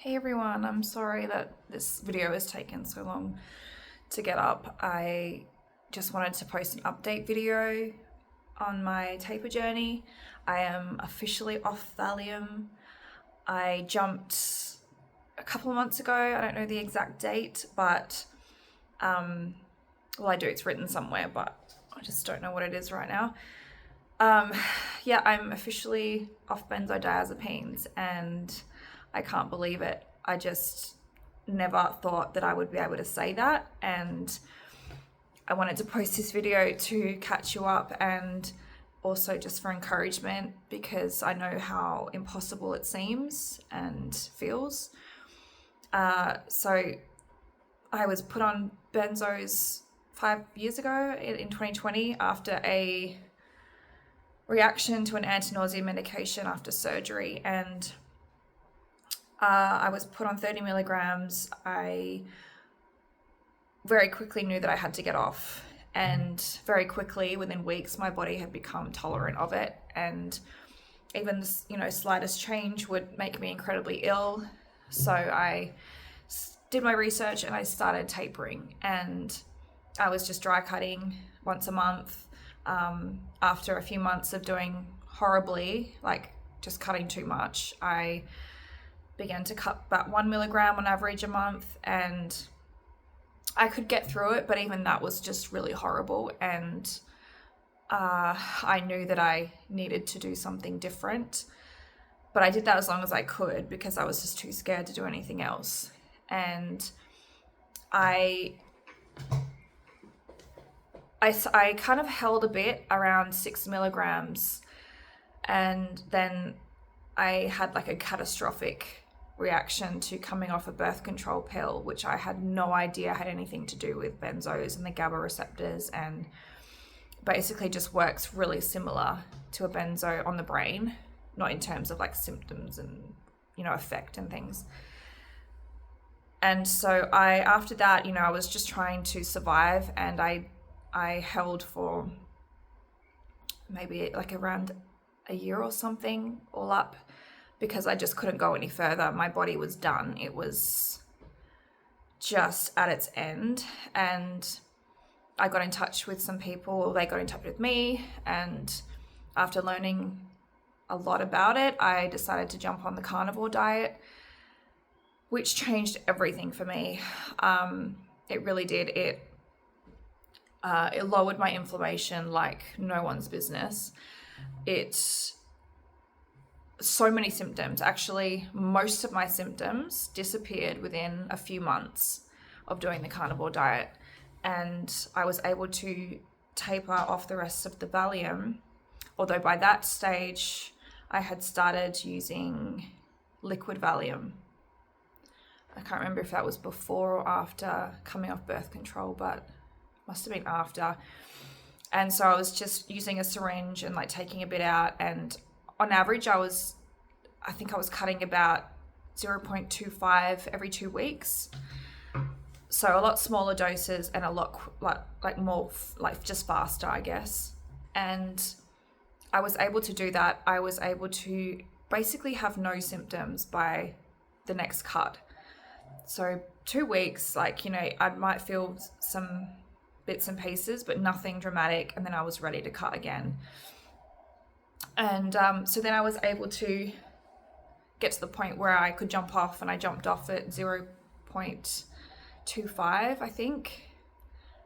Hey everyone, I'm sorry that this video has taken so long to get up. I just wanted to post an update video on my taper journey. I am officially off Valium. I jumped a couple of months ago. I don't know the exact date, but well, I do, it's written somewhere, but I just don't know what it is right now. Yeah, I'm officially off benzodiazepines and I can't believe it. I just never thought that I would be able to say that, and I wanted to post this video to catch you up and also just for encouragement because I know how impossible it seems and feels. So I was put on benzos 5 years ago in 2020 after a reaction to an anti-nausea medication after surgery, and I was put on 30 milligrams. I very quickly knew that I had to get off, and very quickly, within weeks, my body had become tolerant of it, and even this, slightest change would make me incredibly ill. So I did my research and I started tapering, and I was just dry cutting once a month. After a few months of doing horribly, like just cutting too much, I began to cut about 1 milligram on average a month, and I could get through it, but even that was just really horrible, and I knew that I needed to do something different, but I did that as long as I could because I was just too scared to do anything else. And I kind of held a bit around 6 milligrams, and then I had like a catastrophic reaction to coming off a birth control pill, which I had no idea had anything to do with benzos and the GABA receptors, and basically just works really similar to a benzo on the brain, not in terms of like symptoms and, effect and things. And so after that, I was just trying to survive, and I held for maybe like around a year or something all up, because I just couldn't go any further. My body was done. It was just at its end. And I got in touch with some people, they got in touch with me, and after learning a lot about it, I decided to jump on the carnivore diet, which changed everything for me. It really did. It lowered my inflammation like no one's business. So many symptoms, actually most of my symptoms disappeared within a few months of doing the carnivore diet, and I was able to taper off the rest of the Valium, although by that stage I had started using liquid Valium. I can't remember if that was before or after coming off birth control, but must have been after. And so I was just using a syringe and like taking a bit out, and on average I think I was cutting about 0.25 every 2 weeks. So a lot smaller doses and a lot like more like just faster, I guess. And I was able to do that. I was able to basically have no symptoms by the next cut. So 2 weeks, I might feel some bits and pieces, but nothing dramatic. And then I was ready to cut again. And so then I was able to get to the point where I could jump off, and I jumped off at 0.25, I think.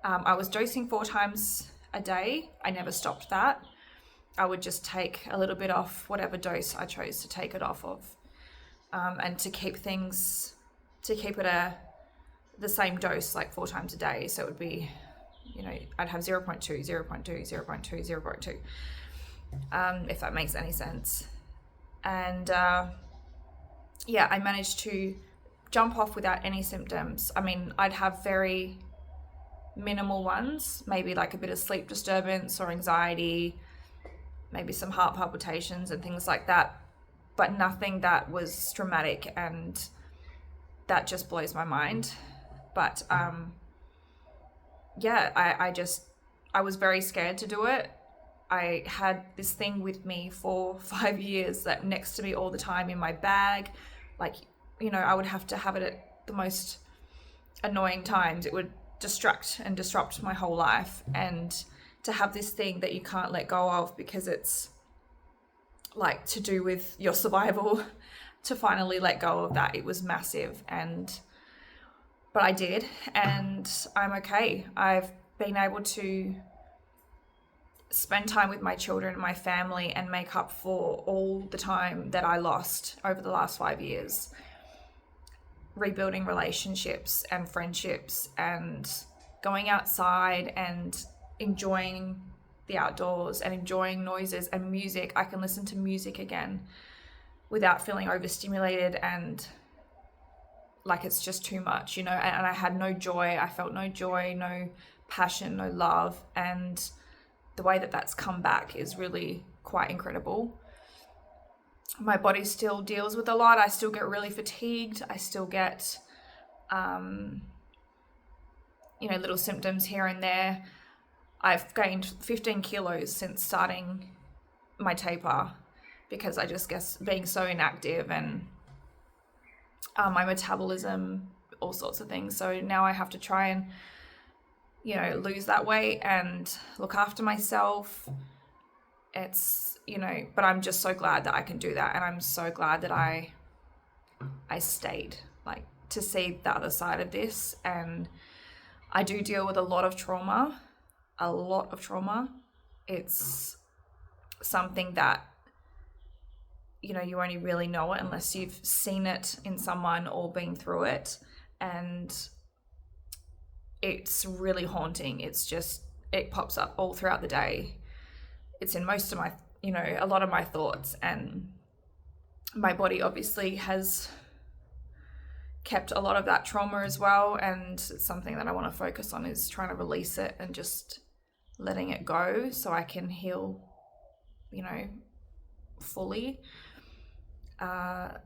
I was dosing 4 times a day. I never stopped that. I would just take a little bit off whatever dose I chose to take it off of. And to keep it the same dose, like 4 times a day. So it would be, I'd have 0.2, 0.2, 0.2, 0.2, if that makes any sense. And I managed to jump off without any symptoms. I mean, I'd have very minimal ones, maybe like a bit of sleep disturbance or anxiety, maybe some heart palpitations and things like that, but nothing that was dramatic, and that just blows my mind. But I was very scared to do it. I had this thing with me for 5 years, that next to me all the time in my bag, like I would have to have it at the most annoying times. It would distract and disrupt my whole life. And to have this thing that you can't let go of because it's like to do with your survival, to finally let go of that, it was massive. But I did, and I'm okay. I've been able to spend time with my children and my family and make up for all the time that I lost over the last 5 years, rebuilding relationships and friendships and going outside and enjoying the outdoors and enjoying noises and music. I can listen to music again without feeling overstimulated and like it's just too much, and I had no joy. I felt no joy, no passion, no love. And the way that that's come back is really quite incredible. My body still deals with a lot. I still get really fatigued. I still get, little symptoms here and there. I've gained 15 kilos since starting my taper because I just guess being so inactive and my metabolism, all sorts of things. So now I have to try and, lose that weight and look after myself. It's, but I'm just so glad that I can do that. And I'm so glad that I stayed, like, to see the other side of this. And I do deal with a lot of trauma. It's something that, you only really know it unless you've seen it in someone or been through it. And it's really haunting. It pops up all throughout the day. It's in most of my, a lot of my thoughts, and my body obviously has kept a lot of that trauma as well. And it's something that I want to focus on, is trying to release it and just letting it go so I can heal, fully. And,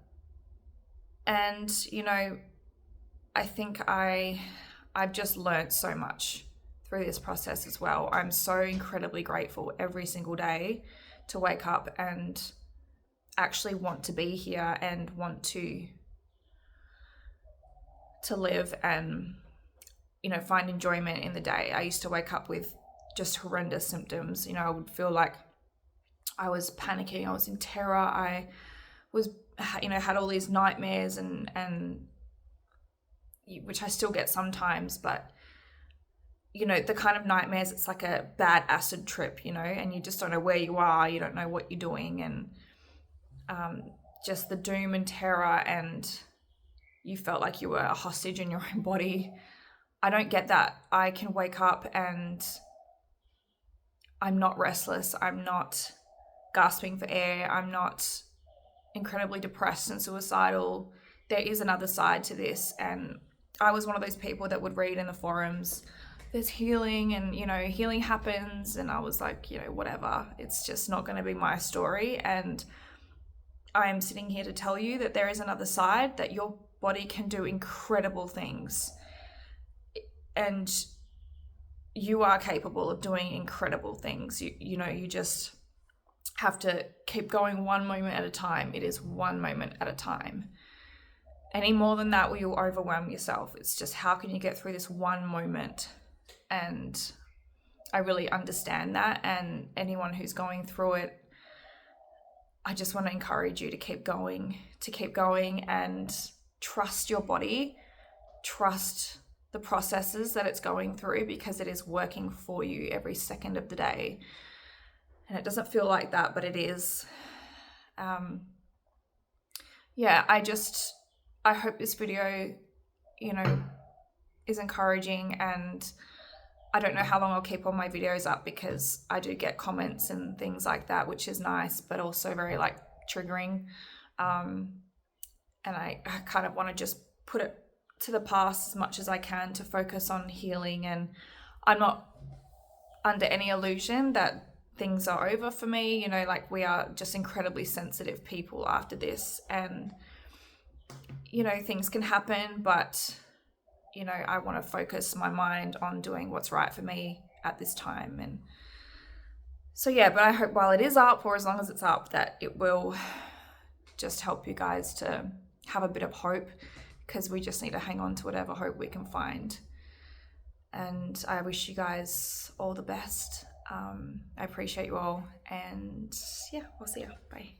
I think I've just learned so much through this process as well. I'm so incredibly grateful every single day to wake up and actually want to be here and want to live and, find enjoyment in the day. I used to wake up with just horrendous symptoms. I would feel like I was panicking. I was in terror. I was, had all these nightmares and which I still get sometimes, but the kind of nightmares, it's like a bad acid trip, and you just don't know where you are. You don't know what you're doing, and just the doom and terror, and you felt like you were a hostage in your own body. I don't get that. I can wake up and I'm not restless. I'm not gasping for air. I'm not incredibly depressed and suicidal. There is another side to this. And I was one of those people that would read in the forums, there's healing and, healing happens. And I was like, whatever. It's just not going to be my story. And I am sitting here to tell you that there is another side, that your body can do incredible things. And you are capable of doing incredible things. You just have to keep going one moment at a time. It is one moment at a time. Any more than that, will you overwhelm yourself. It's just, how can you get through this one moment? And I really understand that. And anyone who's going through it, I just want to encourage you to keep going and trust your body, trust the processes that it's going through, because it is working for you every second of the day. And it doesn't feel like that, but it is. I hope this video, is encouraging, and I don't know how long I'll keep all my videos up, because I do get comments and things like that, which is nice, but also very triggering. And I kind of want to just put it to the past as much as I can to focus on healing. And I'm not under any illusion that things are over for me. We are just incredibly sensitive people after this, and things can happen, but I want to focus my mind on doing what's right for me at this time. And so but I hope while it is up, or as long as it's up, that it will just help you guys to have a bit of hope, because we just need to hang on to whatever hope we can find. And I wish you guys all the best. I appreciate you all, and yeah, we'll see you. Bye.